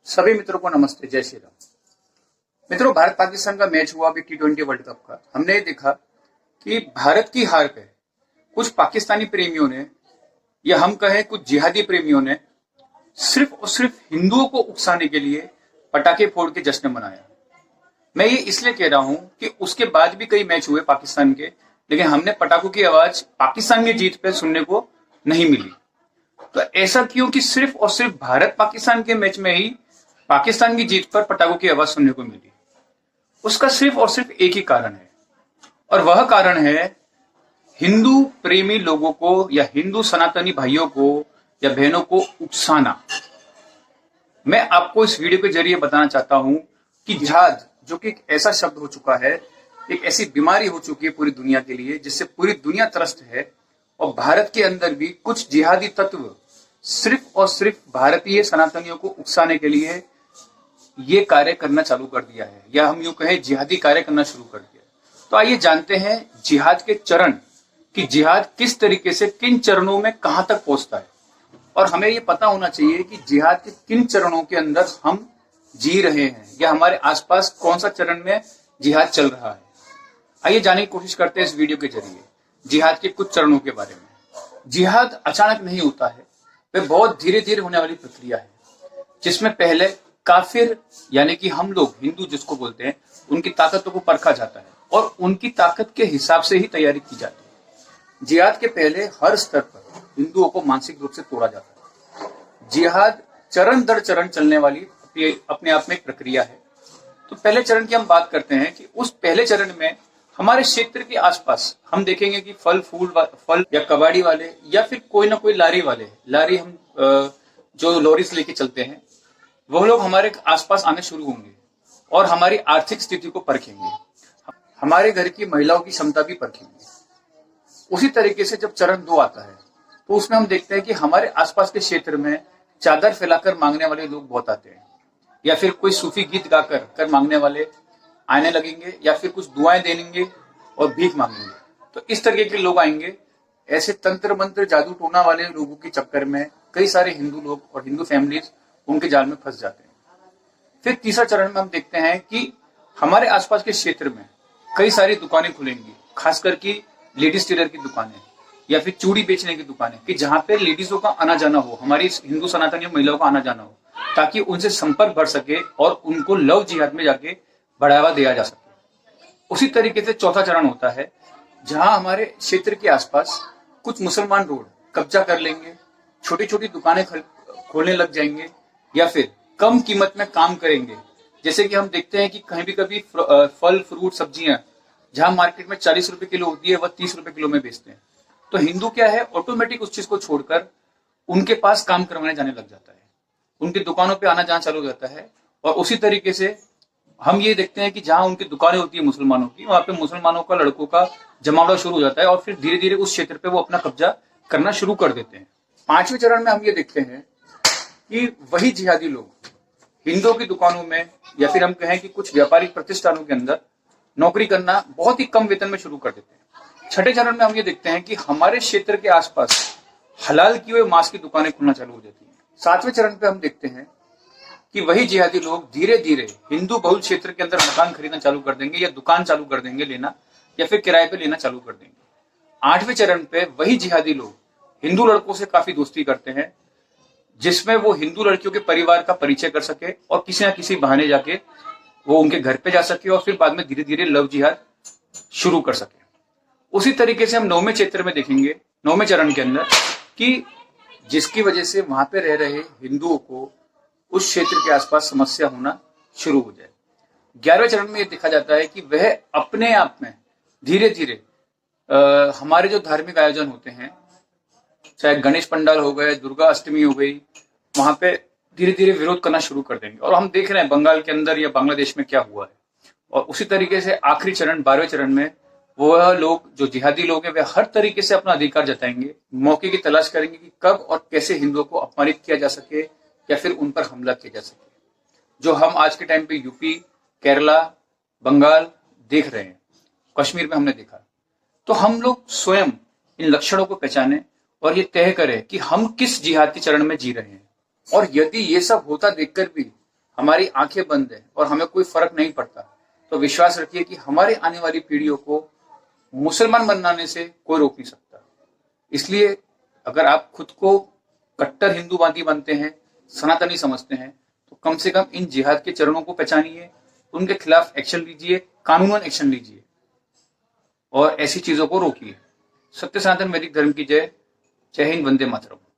सभी मित्रों को नमस्ते, जय श्री राम। मित्रों, भारत पाकिस्तान का मैच हुआ अभी T20 वर्ल्ड कप का। हमने देखा कि भारत की हार पे कुछ पाकिस्तानी प्रेमियों ने, या हम कहें कुछ जिहादी प्रेमियों ने, सिर्फ और सिर्फ हिंदुओं को उकसाने के लिए पटाखे फोड़ के जश्न मनाया। मैं ये इसलिए कह रहा हूं कि उसके बाद भी कई मैच हुए पाकिस्तान के, लेकिन हमने पटाखों की आवाज पाकिस्तान की जीत पे सुनने को नहीं मिली। तो ऐसा क्यों कि सिर्फ और सिर्फ भारत पाकिस्तान के मैच में ही पाकिस्तान की जीत पर पटाखों की आवाज सुनने को मिली? उसका सिर्फ और सिर्फ एक ही कारण है, और वह कारण है हिंदू प्रेमी लोगों को या हिंदू सनातनी भाइयों को या बहनों को उकसाना। मैं आपको इस वीडियो के जरिए बताना चाहता हूं कि जिहाद, जो कि एक ऐसा शब्द हो चुका है, एक ऐसी बीमारी हो चुकी है पूरी दुनिया के लिए, जिससे पूरी दुनिया त्रस्त है। और भारत के अंदर भी कुछ जिहादी तत्व सिर्फ और सिर्फ भारतीय सनातनियों को उकसाने के लिए ये कार्य करना चालू कर दिया है, या हम यूं कहें जिहादी कार्य करना शुरू कर दिया है। तो आइए जानते हैं जिहाद के चरण, कि जिहाद किस तरीके से किन चरणों में कहां तक पहुंचता है। और हमें ये पता होना चाहिए कि जिहाद के किन चरणों के अंदर हम जी रहे हैं, या हमारे आसपास कौन सा चरण में जिहाद चल रहा है। आइए जानने की कोशिश करते हैं इस वीडियो के जरिए जिहाद के कुछ चरणों के बारे में। जिहाद अचानक नहीं होता है, वह बहुत धीरे धीरे होने वाली प्रक्रिया है, जिसमें पहले काफिर यानी कि हम लोग हिंदू जिसको बोलते हैं, उनकी ताकतों को परखा जाता है और उनकी ताकत के हिसाब से ही तैयारी की जाती है। जिहाद के पहले हर स्तर पर हिंदुओं को मानसिक रूप से तोड़ा जाता है। जिहाद चरण दर चरण चलने वाली अपने आप में एक प्रक्रिया है। तो पहले चरण की हम बात करते हैं कि उस पहले चरण में हमारे क्षेत्र के आसपास हम देखेंगे कि फल या कबाड़ी वाले या फिर कोई ना कोई लारी हम जो लॉरीज लेके चलते हैं, वो लोग हमारे आसपास आने शुरू होंगे और हमारी आर्थिक स्थिति को परखेंगे, हमारे घर की महिलाओं की क्षमता भी परखेंगे। उसी तरीके से जब चरण 2 आता है, तो उसमें हम देखते हैं कि हमारे आसपास के क्षेत्र में चादर फैलाकर मांगने वाले लोग बहुत आते हैं, या फिर कोई सूफी गीत गाकर मांगने वाले आने लगेंगे, या फिर कुछ दुआएं देंगे और भीख मांगेंगे। तो इस तरीके के लोग आएंगे। ऐसे तंत्र मंत्र जादू टोना वाले लोगों के चक्कर में कई सारे हिंदू लोग और हिंदू फैमिलीज उनके जाल में फंस जाते हैं। फिर तीसरा चरण में हम देखते हैं कि हमारे आसपास के क्षेत्र में कई सारी दुकानें खुलेंगी, खासकर की लेडीज टेलर की दुकानें या फिर चूड़ी बेचने की दुकानें, कि जहां पे लेडीजों का आना जाना हो, हमारी हिंदू सनातनी महिलाओं का आना जाना हो, ताकि उनसे संपर्क बढ़ सके और उनको लव जिहाद में जाके बढ़ावा दिया जा सके। उसी तरीके से चौथा चरण होता है, जहां हमारे क्षेत्र के आसपास कुछ मुसलमान रोड कब्जा कर लेंगे, छोटी छोटी दुकानें खोलने लग जाएंगे, या फिर कम कीमत में काम करेंगे। जैसे कि हम देखते हैं कि कहीं भी कभी फल फ्रूट सब्जियां जहां मार्केट में 40 रुपए किलो होती है, वह 30 रुपए किलो में बेचते हैं। तो हिंदू क्या है, ऑटोमेटिक उस चीज को छोड़कर उनके पास काम करवाने जाने लग जाता है, उनकी दुकानों पे आना जाना चालू हो जाता है। और उसी तरीके से हम ये देखते हैं कि जहां उनकी दुकानें होती है मुसलमानों की, वहां पे मुसलमानों का लड़कों का जमावड़ा शुरू हो जाता है, और फिर धीरे धीरे उस क्षेत्र पे वो अपना कब्जा करना शुरू कर देते हैं। 5वें चरण में हम ये देखते हैं कि वही जिहादी लोग हिंदुओं की दुकानों में या फिर हम कहें कि कुछ व्यापारिक प्रतिष्ठानों के अंदर नौकरी करना बहुत ही कम वेतन में शुरू कर देते हैं। 6ठे चरण में हम ये देखते हैं कि हमारे क्षेत्र के आसपास हलाल किए हुए मांस की दुकानें खुलना चालू हो जाती हैं। 7वें चरण पे हम देखते हैं कि वही जिहादी लोग धीरे धीरे हिंदू बहुल क्षेत्र के अंदर मकान खरीदना चालू कर देंगे, या दुकान चालू कर देंगे लेना, या फिर किराए पे लेना चालू कर देंगे। 8वें चरण पे वही जिहादी लोग हिंदू लड़कों से काफी दोस्ती करते हैं, जिसमें वो हिंदू लड़कियों के परिवार का परिचय कर सके और किसी ना किसी बहाने जाके वो उनके घर पे जा सके, और फिर बाद में धीरे धीरे लव जिहाद शुरू कर सके। उसी तरीके से हम 9वें क्षेत्र में देखेंगे, 9वें चरण के अंदर, कि जिसकी वजह से वहां पे रह रहे हिंदुओं को उस क्षेत्र के आसपास समस्या होना शुरू हो जाए। 11वें चरण में यह देखा जाता है कि वह अपने आप में धीरे धीरे हमारे जो धार्मिक आयोजन होते हैं, चाहे गणेश पंडाल हो गए, दुर्गा अष्टमी हो गई, वहां पे धीरे धीरे विरोध करना शुरू कर देंगे। और हम देख रहे हैं बंगाल के अंदर या बांग्लादेश में क्या हुआ है। और उसी तरीके से आखिरी चरण 12वें चरण में वह लोग जो जिहादी लोग हैं, वे हर तरीके से अपना अधिकार जताएंगे, मौके की तलाश करेंगे कि कब और कैसे हिंदुओं को अपमानित किया जा सके या फिर उन पर हमला किया जा सके, जो हम आज के टाइम पे यूपी, केरला, बंगाल देख रहे हैं, कश्मीर में हमने देखा। तो हम लोग स्वयं इन लक्षणों को पहचाने और ये तय करें कि हम किस जिहादी चरण में जी रहे हैं। और यदि ये सब होता देखकर भी हमारी आंखें बंद है और हमें कोई फर्क नहीं पड़ता, तो विश्वास रखिए कि हमारे आने वाली पीढ़ियों को मुसलमान बनाने से कोई रोक नहीं सकता। इसलिए अगर आप खुद को कट्टर हिंदूवादी बनते हैं, सनातनी समझते हैं, तो कम से कम इन जिहाद के चरणों को पहचानिए, उनके खिलाफ एक्शन लीजिए, कानूनन एक्शन लीजिए और ऐसी चीजों को रोकिए। सत्य सनातन वैदिक धर्म की जय। जय हिंद, वंदे मातरम।